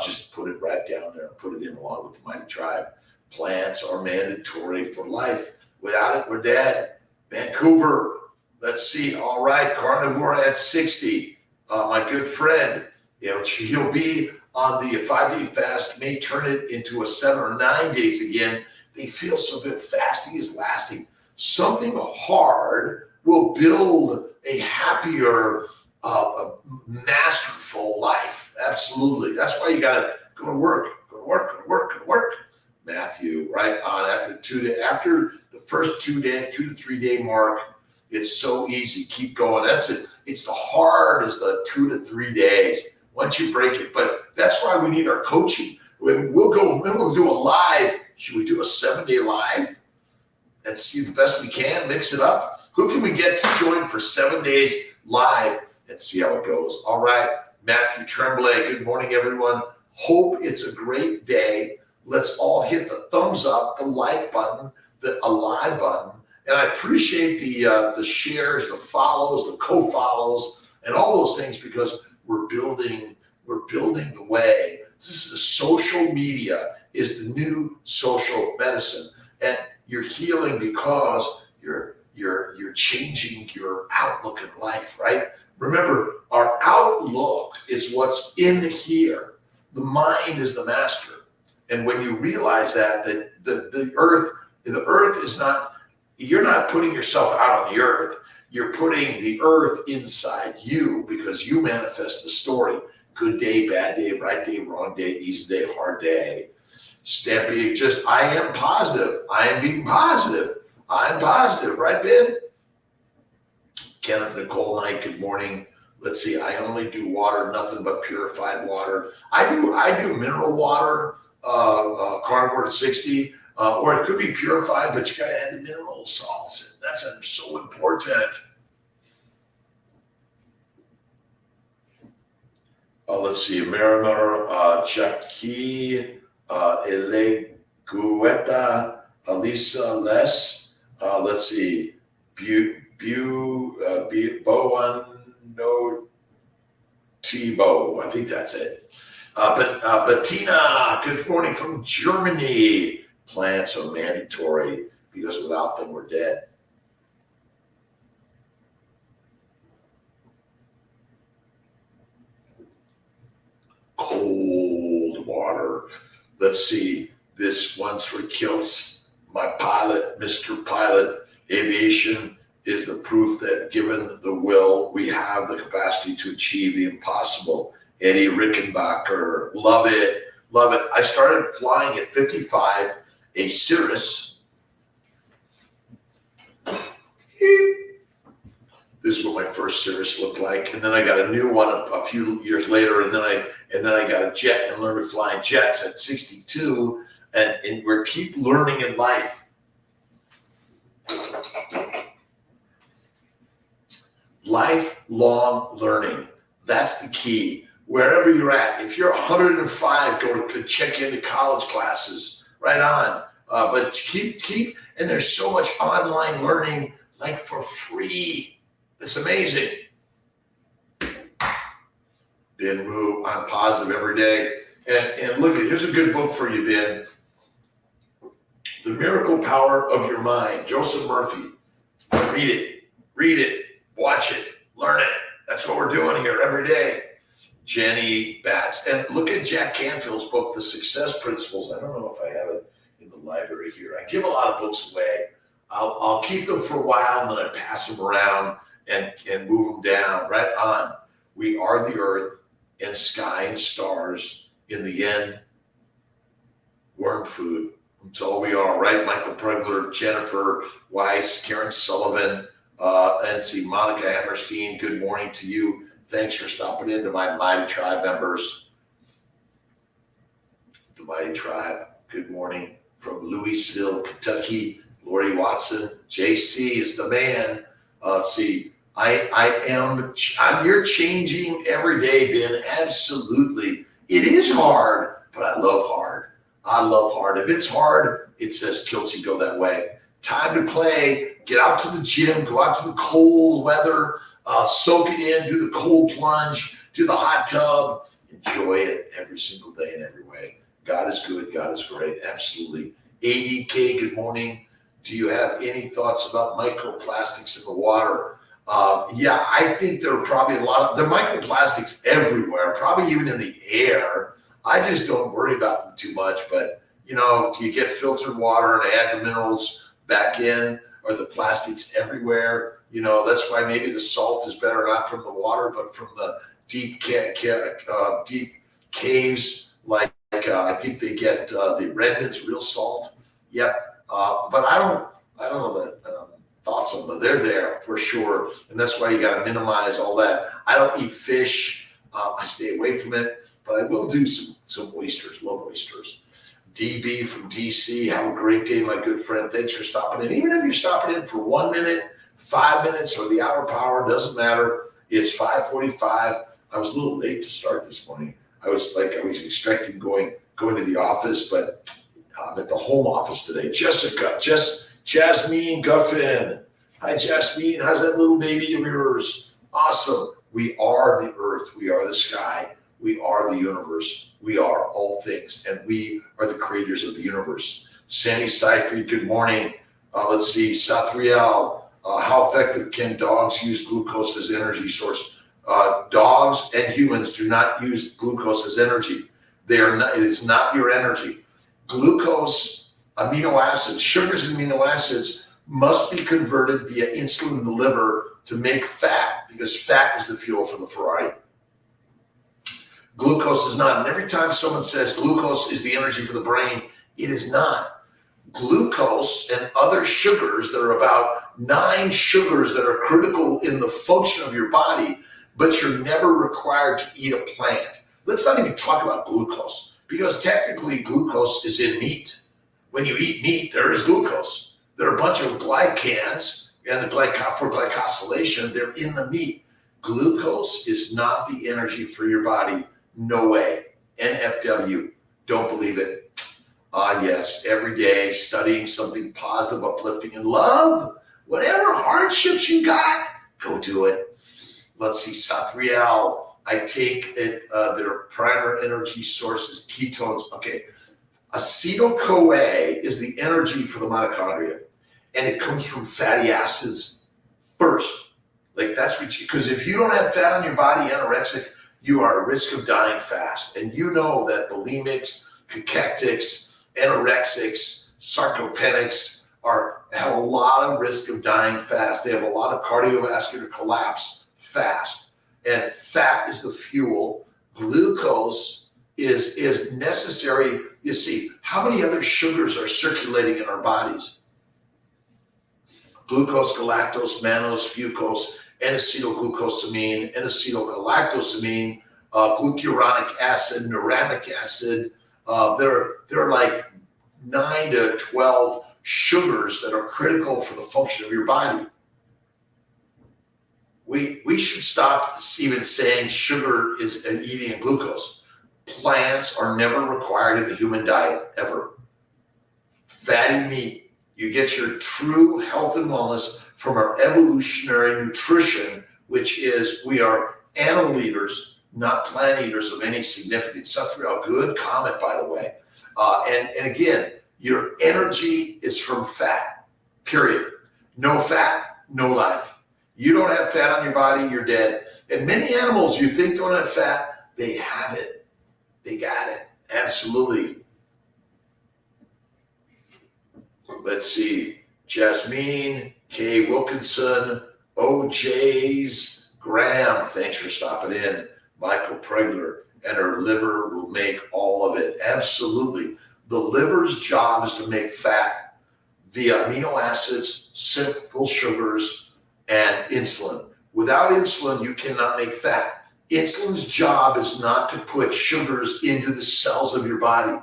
Just put it right down there. Put it in along with the Mighty Tribe. Plants are mandatory for life. Without it, we're dead. Vancouver, let's see. All right, Carnivore at 60. My good friend, he'll be on the 5-day fast, may turn it into a 7 or 9 days again. They feel so good. Fasting is lasting. Something hard will build a happier, masterful life. Absolutely. That's why you got to go to work. Matthew, right on after the first 2 to 3 day mark, it's so easy. Keep going. That's it. It's the hard as the 2 to 3 days once you break it. But that's why we need our coaching. When we'll do a live, should we do a 7-day live and see the best we can, mix it up? Who can we get to join for 7 days live and see how it goes? All right, Matthew Tremblay, good morning, everyone. Hope it's a great day. Let's all hit the thumbs up, the like button, a live button. And I appreciate the shares, the follows, the co-follows, and all those things because we're building the way. This is social media is the new social medicine, and you're healing because you're changing your outlook in life, right? Remember, our outlook is what's in here. The mind is the master, and when you realize that the earth is not, you're not putting yourself out on the earth. You're putting the earth inside you because you manifest the story. Good day, bad day, right day, wrong day, easy day, hard day. Stampy, I am positive. I am being positive. I'm positive, right, Ben? Kenneth Nicole Knight, good morning. Let's see, I only do water, nothing but purified water. I do mineral water, Carnivore 60, or it could be purified, but you gotta add the mineral salts. That's so important. Let's see, Miramar, Jackie, Elegueta, Alisa Les. Let's see, Bowen, no Tebow. I think that's it. Bettina, good morning from Germany. Plants are mandatory because without them, we're dead. Cold water. Let's see. This one's for Kiltz, my pilot, Mr. Pilot. Aviation is the proof that given the will, we have the capacity to achieve the impossible. Eddie Rickenbacker, love it, love it. I started flying at 55, a Cirrus. This is what my first Cirrus looked like, and then I got a new one a few years later, and then I got a jet and learned to fly jets at 62, and we keep learning in life. Lifelong learning. That's the key. Wherever you're at, if you're 105, go to check into college classes. Right on. But keep, and there's so much online learning like for free. It's amazing. Ben Wu, I'm positive every day. And look, here's a good book for you, Ben. The Miracle Power of Your Mind, Joseph Murphy. Read it, watch it, learn it. That's what we're doing here every day. Jenny Batts. And look at Jack Canfield's book, The Success Principles. I don't know if I have it in the library here. I give a lot of books away. I'll keep them for a while and then I pass them around and move them down. Right on. We are the earth and sky and stars. In the end, worm food. That's all we are, right? Michael Pregler, Jennifer Weiss, Karen Sullivan, and see Monica Hammerstein. Good morning to you. Thanks for stopping in to my Mighty Tribe members. The Mighty Tribe. Good morning from Louisville, Kentucky. Lori Watson, JC is the man. Let's see. You're changing every day, Ben. Absolutely. It is hard, but I love hard. I love hard. If it's hard, it says, Kiltz, go that way. Time to play. Get out to the gym. Go out to the cold weather. Soak it in. Do the cold plunge. Do the hot tub. Enjoy it every single day in every way. God is good. God is great. Absolutely. ADK, good morning. Do you have any thoughts about microplastics in the water? Yeah, I think there are probably there are microplastics everywhere, probably even in the air. I just don't worry about them too much, but you get filtered water and add the minerals back in, or the plastics everywhere. That's why maybe the salt is better not from the water, but from the deep deep caves. Like I think they get the Redmond's real salt. Yep, but I don't know that. Thoughts on them. They're there for sure. And that's why you got to minimize all that. I don't eat fish. I stay away from it, but I will do some oysters. Love oysters. DB from DC. Have a great day, my good friend. Thanks for stopping in. Even if you're stopping in for 1 minute, 5 minutes, or the hour power, doesn't matter. It's 5:45. I was a little late to start this morning. I was expecting going to the office, but I'm at the home office today. Jasmine Guffin. Hi, Jasmine. How's that little baby of yours? Awesome. We are the earth. We are the sky. We are the universe. We are all things, and we are the creators of the universe. Sandy Seyfried, good morning. Let's see. Sathriel, how effective can dogs use glucose as energy source? Dogs and humans do not use glucose as energy. It is not your energy. Glucose, amino acids, sugars and amino acids must be converted via insulin in the liver to make fat, because fat is the fuel for the Ferrari. Glucose is not. And every time someone says glucose is the energy for the brain, it is not. Glucose and other sugars, there are about 9 sugars that are critical in the function of your body, but you're never required to eat a plant. Let's not even talk about glucose, because technically glucose is in meat. When you eat meat, there is glucose. There are a bunch of glycans, and for glycosylation, they're in the meat. Glucose is not the energy for your body. No way. NFW. Don't believe it. Yes, every day studying something positive, uplifting, and love. Whatever hardships you got, go do it. Let's see, Sathriel. I take it, their primary energy source is ketones. Okay. Acetyl-CoA is the energy for the mitochondria, and it comes from fatty acids first. That's because if you don't have fat on your body, anorexic, you are at risk of dying fast. And you know that bulimics, cachectics, anorexics, sarcopenics have a lot of risk of dying fast. They have a lot of cardiovascular collapse fast. And fat is the fuel. Glucose is necessary. You see, how many other sugars are circulating in our bodies? Glucose, galactose, mannose, fucose, N-acetylglucosamine, N-acetylgalactosamine, glucuronic acid, uramic acid. There are like 9 to 12 sugars that are critical for the function of your body. We should stop even saying sugar is eating and glucose. Plants are never required in the human diet, ever. Fatty meat You get your true health and wellness from our evolutionary nutrition, which is we are animal eaters, not plant eaters of any significance. Something real good comment, by the way. And again, your energy is from fat, period. No fat, no life. You don't have fat on your body, you're dead. And many animals you think don't have fat, they have it. They got it. Absolutely. Let's see. Jasmine, K. Wilkinson, OJ's, Graham, thanks for stopping in. Michael Pregler, and her liver will make all of it. Absolutely. The liver's job is to make fat via amino acids, simple sugars, and insulin. Without insulin, you cannot make fat. Insulin's job is not to put sugars into the cells of your body.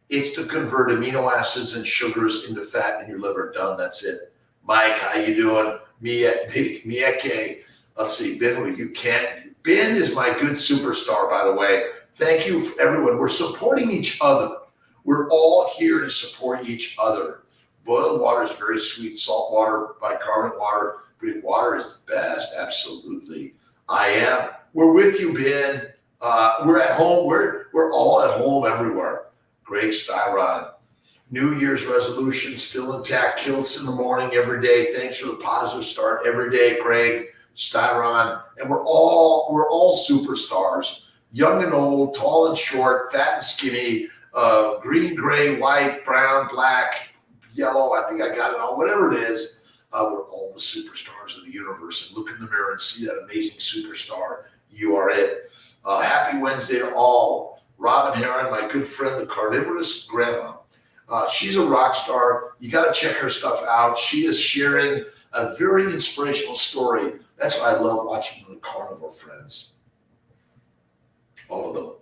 It's to convert amino acids and sugars into fat in your liver. Done. That's it. Mike, how you doing? Mieke. Let's see. Ben, you can't. Ben is my good superstar, by the way. Thank you, everyone. We're supporting each other. We're all here to support each other. Boiled water is very sweet. Salt water, bicarbonate water, green water is the best. Absolutely. I am. We're with you, Ben. We're at home. We're all at home everywhere. Greg Styron. New Year's resolution still intact. Kiltz in the morning every day. Thanks for the positive start every day, Greg Styron. And we're all superstars. Young and old, tall and short, fat and skinny, green, gray, white, brown, black, yellow. I think I got it all. Whatever it is. We're all the superstars of the universe. And look in the mirror and see that amazing superstar. You are it. Happy Wednesday to all. Robin Heron, my good friend, the carnivorous grandma. She's a rock star. You got to check her stuff out. She is sharing a very inspirational story. That's why I love watching the carnivore friends. All of them.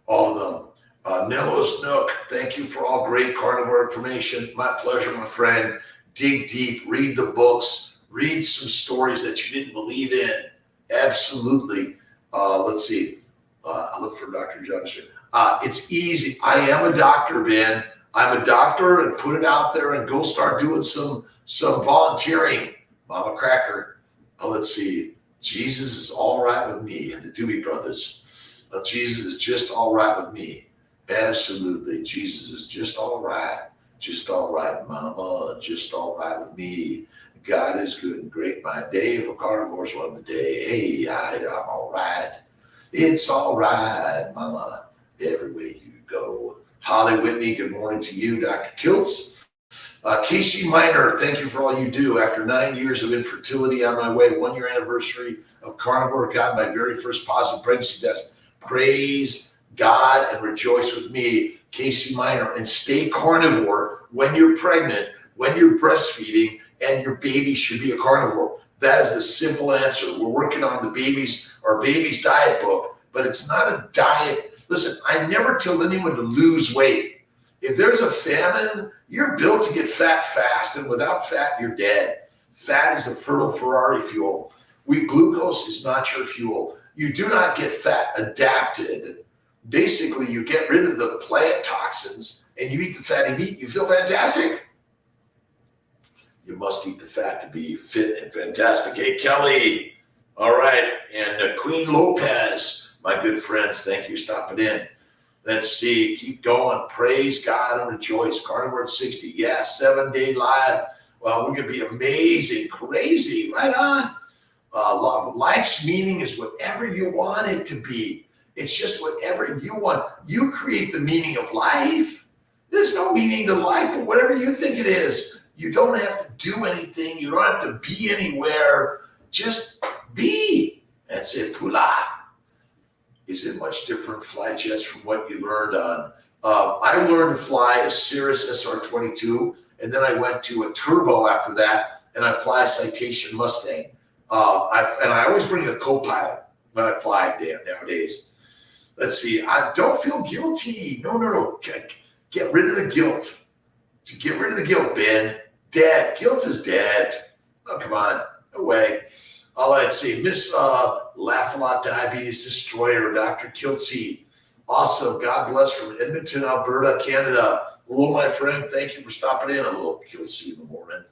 All of them. Nello's Nook, thank you for all great carnivore information. My pleasure, my friend. Dig deep, read the books, read some stories that you didn't believe in. Absolutely. Let's see. I look for Dr. Johnson. It's easy. I am a doctor, Ben. I'm a doctor, and put it out there and go start doing some volunteering. Mama Cracker. Let's see. Jesus is all right with me. And the Doobie Brothers. Jesus is just all right with me. Absolutely. Jesus is just all right. Just all right, mama, just all right with me. God is good and great. My day for carnivores won the day. Hey, I'm all right. It's all right, mama, everywhere you go. Holly Whitney, good morning to you. Dr. Kiltz. Casey Miner, thank you for all you do. After 9 years of infertility, on my way, 1 year anniversary of carnivore, got my very first positive pregnancy test. Praise God and rejoice with me. Casey Miner, and stay carnivore when you're pregnant, when you're breastfeeding, and your baby should be a carnivore. That is the simple answer. We're working on our BEBBIS Diet book, but it's not a diet. Listen, I never tell anyone to lose weight. If there's a famine, you're built to get fat fast, and without fat, you're dead. Fat is the fertile Ferrari fuel. Glucose is not your fuel. You do not get fat adapted. Basically, you get rid of the plant toxins and you eat the fatty meat, you feel fantastic. You must eat the fat to be fit and fantastic. Hey, Kelly. All right. And Queen Lopez, my good friends, thank you for stopping in. Let's see. Keep going. Praise God and rejoice. Carnivore 60. Yeah, 7-day live. Well, we're going to be amazing, crazy. Right on. Life's meaning is whatever you want it to be. It's just whatever you want. You create the meaning of life. There's no meaning to life, but whatever you think it is. You don't have to do anything. You don't have to be anywhere. Just be. That's it. Pula. Is it much different fly jets from what you learned on? I learned to fly a Cirrus SR-22, and then I went to a turbo after that, and I fly a Citation Mustang. I always bring a co-pilot when I fly nowadays. Let's see. I don't feel guilty. No. Get rid of the guilt. To get rid of the guilt, Ben. Dead. Guilt is dead. Oh, come on. No way. Let's see. Miss Laugh-A-Lot Diabetes Destroyer, Dr. Kiltz. Awesome. God bless from Edmonton, Alberta, Canada. Hello, my friend. Thank you for stopping in. A little Kiltzy in the morning.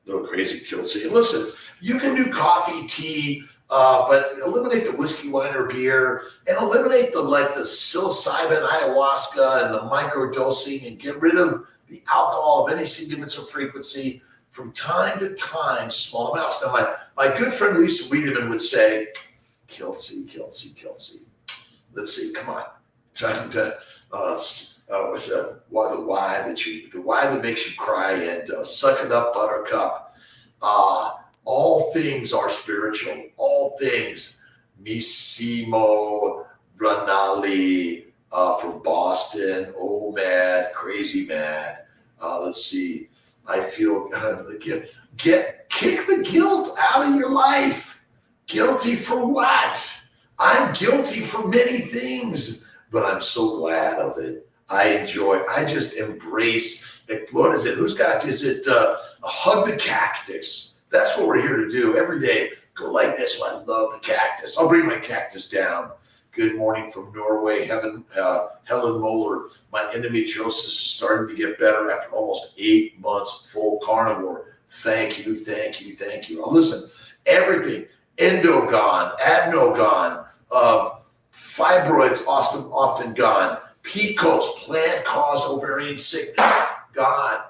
A little crazy Kiltzy. And listen, you can do coffee, tea, but eliminate the whiskey, wine, or beer, and eliminate the psilocybin, ayahuasca, and the microdosing, and get rid of the alcohol of any significant frequency from time to time, small amounts. Now, my good friend Lisa Wiedemann would say, Kiltzy. Let's see, come on. Trying to what's that? The why that makes you cry, and suck it up, Buttercup. All things are spiritual. All things. Missimo Ranalli from Boston. Oh, mad, crazy mad. Let's see. I feel kick the guilt out of your life. Guilty for what? I'm guilty for many things, but I'm so glad of it. I just embrace it. What is it? Who's got, is it hug the cactus? That's what we're here to do every day. Go like this. I love the cactus. I'll bring my cactus down. Good morning from Norway, Helen Moeller. My endometriosis is starting to get better after almost 8 months full carnivore. Thank you. Now listen, everything, endo gone, adeno gone, fibroids often gone, PCOS, plant-caused ovarian sickness, gone.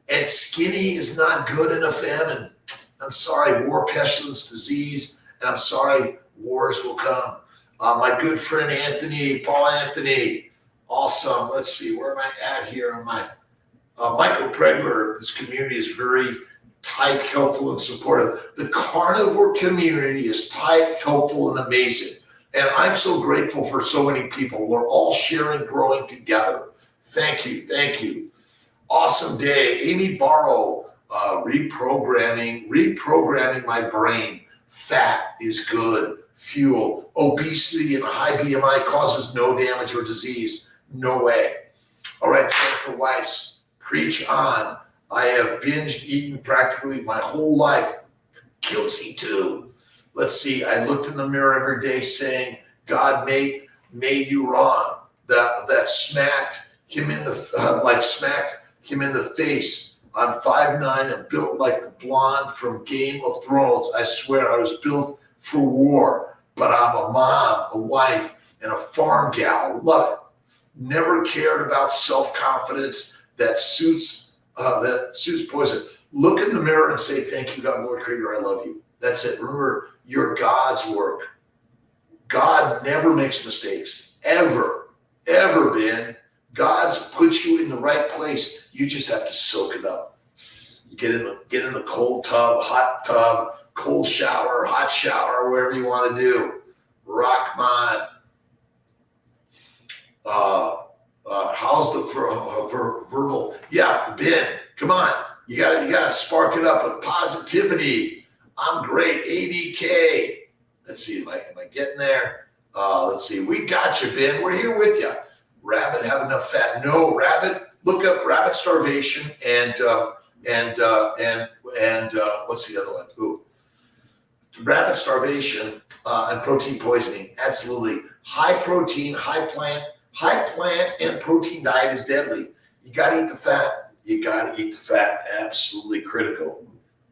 And skinny is not good in a famine. I'm sorry, war, pestilence, disease, and I'm sorry, wars will come. My good friend Paul Anthony, awesome. Let's see, where am I at here? Michael Pregler. This community is very tight, helpful, and supportive. The carnivore community is tight, helpful, and amazing. And I'm so grateful for so many people. We're all sharing, growing together. Thank you. Awesome day. Amy Barrow, reprogramming my brain. Fat is good. Fuel. Obesity and a high BMI causes no damage or disease. No way. All right, Jennifer Weiss, preach on. I have binge eaten practically my whole life. Guilty too. Let's see. I looked in the mirror every day saying, God made you wrong. That smacked him in the face. I'm 5'9" and built like the blonde from Game of Thrones. I swear I was built for war, but I'm a mom, a wife, and a farm gal. Love it. Never cared about self-confidence that suits poison. Look in the mirror and say, thank you, God, Lord Creator, I love you. That's it. Remember, you're God's work. God never makes mistakes, ever, Ben. God's put you in the right place. You just have to soak it up. You get in the cold tub, hot tub, cold shower, hot shower, whatever you want to do. Rahman. How's the verbal? Yeah, Ben, come on. You gotta spark it up with positivity. I'm great. ADK. Let's see, am I getting there? Let's see. We got you, Ben. We're here with you. Rabbit have enough fat? No, rabbit. Look up rabbit starvation and what's the other one? Ooh. Rabbit starvation and protein poisoning. Absolutely. High protein, high plant and protein diet is deadly. You got to eat the fat. Absolutely critical.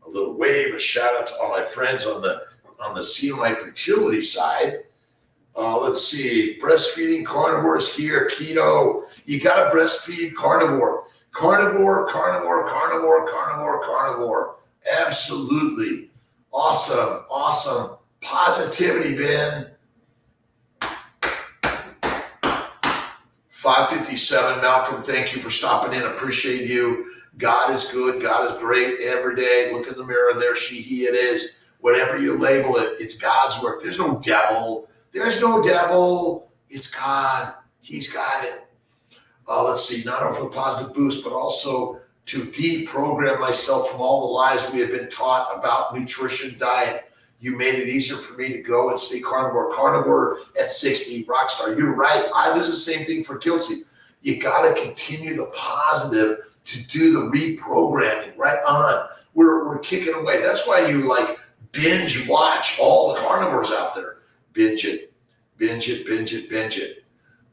A little wave, a shout out to all my friends on the CMI fertility side. Let's see. Breastfeeding carnivores here. Keto. You got to breastfeed carnivore. Carnivore. Absolutely. Awesome. Positivity, Ben. 557, Malcolm, thank you for stopping in. Appreciate you. God is good. God is great every day. Look in the mirror. There she, he, it is. Whatever you label it, it's God's work. There's no devil. It's God. He's got it. Let's see. Not only for the positive boost, but also to deprogram myself from all the lies we have been taught about nutrition, diet. You made it easier for me to go and stay carnivore. Carnivore at 60, rockstar. You're right. This is the same thing for Kiltzy. You got to continue the positive to do the reprogramming. Right on. We're kicking away. That's why you binge watch all the carnivores out there. Binge it.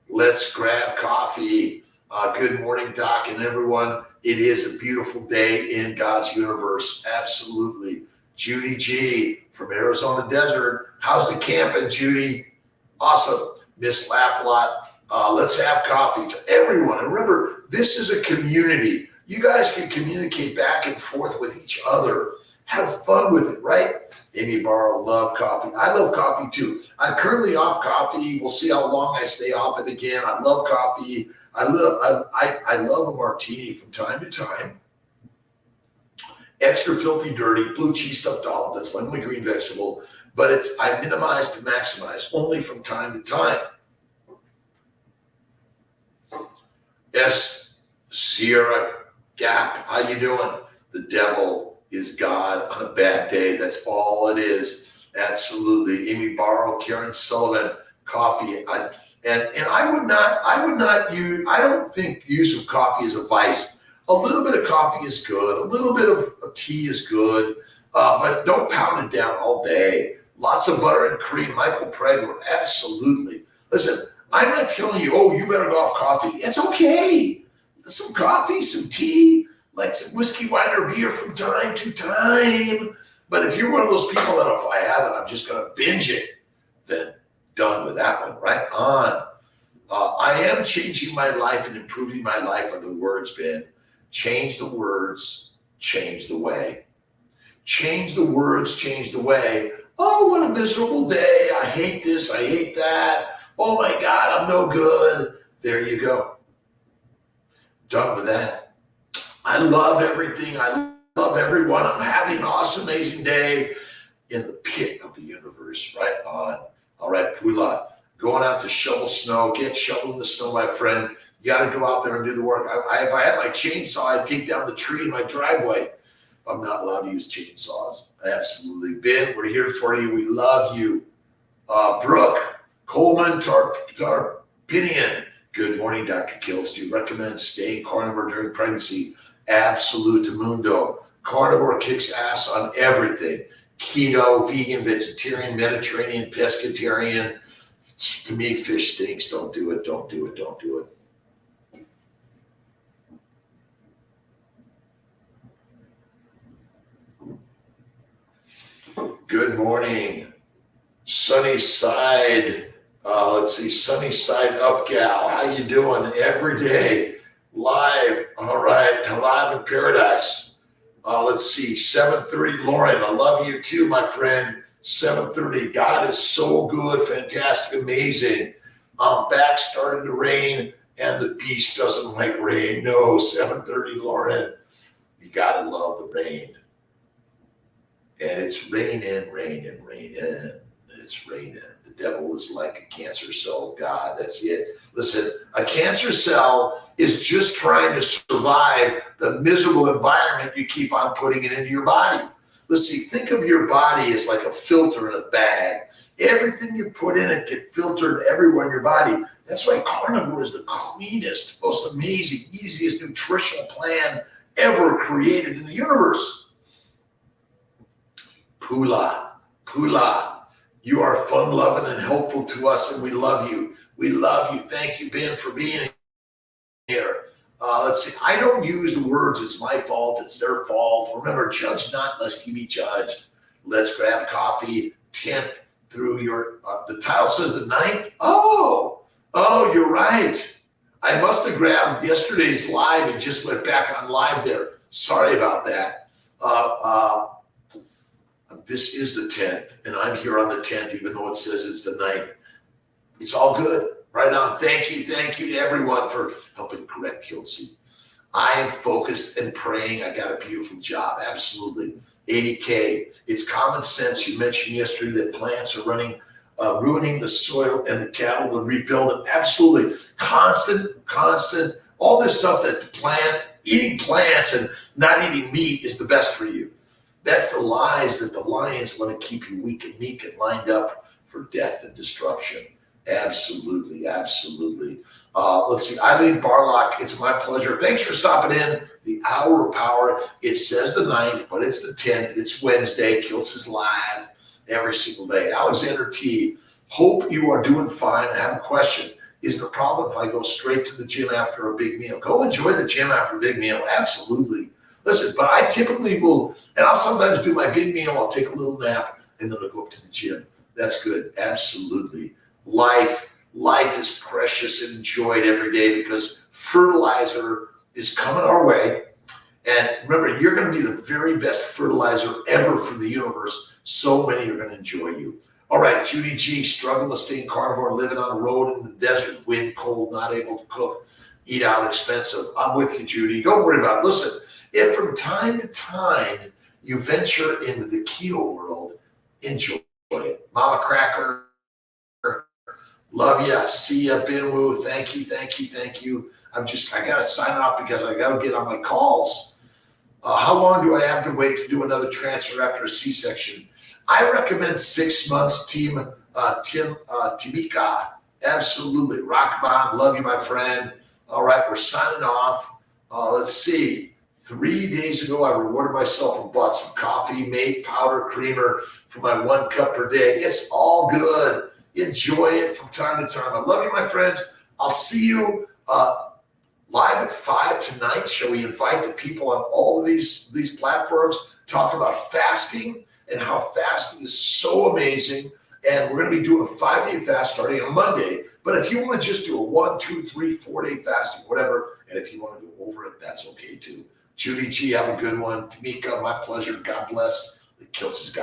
Let's grab coffee. Good morning, Doc, and everyone. It is a beautiful day in God's universe. Absolutely. Judy G from Arizona Desert. How's the camping, Judy? Awesome. Miss Laugh a Lot. Let's have coffee to everyone. And remember, this is a community. You guys can communicate back and forth with each other. Have fun with it, right? Amy Barrow, love coffee. I love coffee too. I'm currently off coffee. We'll see how long I stay off it again. I love coffee. I love a martini from time to time. Extra filthy dirty, blue cheese stuffed olive. That's my only green vegetable. But I minimize to maximize only from time to time. Yes, Sierra Gap, how you doing? The devil is God on a bad day. That's all it is. Absolutely. Amy Barrow, Karen Sullivan, coffee. I don't think the use of coffee is a vice. A little bit of coffee is good. A little bit of tea is good, but don't pound it down all day. Lots of butter and cream. Michael Pregler, absolutely. Listen, I'm not telling you, oh, you better go off coffee. It's okay. Some coffee, some tea, like some whiskey, wine, or beer from time to time. But if you're one of those people that if I have it, I'm just going to binge it, then done with that one. Right on. I am changing my life and improving my life are the words, Ben. Change the words, change the way. Change the words, change the way. Oh, what a miserable day. I hate this. I hate that. Oh my God, I'm no good. There you go. Done with that. I love everything. I love everyone. I'm having an awesome, amazing day in the pit of the universe. Right on. All right, Pula. Going out to shovel snow. Get shoveling the snow, my friend. You got to go out there and do the work. If I had my chainsaw, I'd take down the tree in my driveway. I'm not allowed to use chainsaws. Absolutely. Ben, we're here for you. We love you. Brooke Coleman Tarpinian. Good morning, Dr. Kiltz. Do you recommend staying carnivore during pregnancy? Absolutumundo. Carnivore kicks ass on everything. Keto, vegan, vegetarian, Mediterranean, pescatarian. To me, fish stinks. Don't do it. Don't do it. Don't do it. Good morning. Sunny side. Let's see. Sunny side up, gal. How you doing? Every day. Live. All right. Live in paradise. Let's see. 7:30. Lauren, I love you too, my friend. 7:30. God is so good. Fantastic. Amazing. Back started to rain and the beast doesn't like rain. No. 7:30. Lauren. You got to love the rain. And it's raining. It's raining. The devil is like a cancer cell of God. That's it. Listen, a cancer cell is just trying to survive the miserable environment you keep on putting it into your body. Let's see, think of your body as like a filter in a bag. Everything you put in it gets filtered everywhere in your body. That's why carnivore is the cleanest, most amazing, easiest nutritional plan ever created in the universe. Pula, you are fun-loving and helpful to us, and we love you. We love you. Thank you, Ben, for being here. Let's see. I don't use the words, it's my fault, it's their fault. Remember, judge not lest ye be judged. Let's grab coffee, 10th through your, the title says the 9th. Oh, you're right. I must have grabbed yesterday's live and just went back on live there. Sorry about that. This is the 10th, and I'm here on the 10th, even though it says it's the 9th. It's all good. Right on. Thank you to everyone for helping correct Kiltz. I am focused and praying. I got a beautiful job. Absolutely. 80K. It's common sense. You mentioned yesterday that plants are ruining the soil and the cattle will rebuild it. Absolutely. Constant. All this stuff that eating plants and not eating meat is the best for you. That's the lies that the lions want to keep you weak and meek and lined up for death and destruction. Absolutely. Let's see. Eileen Barlock, it's my pleasure. Thanks for stopping in. The Hour of Power. It says the 9th, but it's the 10th. It's Wednesday. Kiltz is live every single day. Alexander T. Hope you are doing fine. I have a question. is the problem if I go straight to the gym after a big meal. Go enjoy the gym after a big meal. Absolutely. Listen, but I typically will, and I'll sometimes do my big meal. I'll take a little nap and then I'll go up to the gym. That's good. Absolutely. Life is precious and enjoyed every day because fertilizer is coming our way. And remember, you're going to be the very best fertilizer ever for the universe. So many are going to enjoy you. All right, Judy G, struggle to stay carnivore, living on the road in the desert, wind, cold, not able to cook, eat out, expensive. I'm with you, Judy. Don't worry about it. Listen, if from time to time you venture into the keto world, enjoy it. Mama Cracker, love ya. See ya, Binwoo. Thank you. I got to sign off because I got to get on my calls. How long do I have to wait to do another transfer after a C-section? I recommend 6 months, Timika. Absolutely. Rockman, love you, my friend. All right, we're signing off. Let's see. 3 days ago, I rewarded myself and bought some coffee, made powder creamer for my 1 cup per day. It's all good. Enjoy it from time to time. I love you, my friends. I'll see you live at 5 tonight. Shall we invite the people on all of these platforms, talk about fasting and how fasting is so amazing. And we're going to be doing a 5-day fast starting on Monday. But if you want to just do a 1, 2, 3, 4-day fasting, whatever, and if you want to go over it, that's okay too. Judy G, have a good one. Tamika, my pleasure. God bless. The Kiltz has got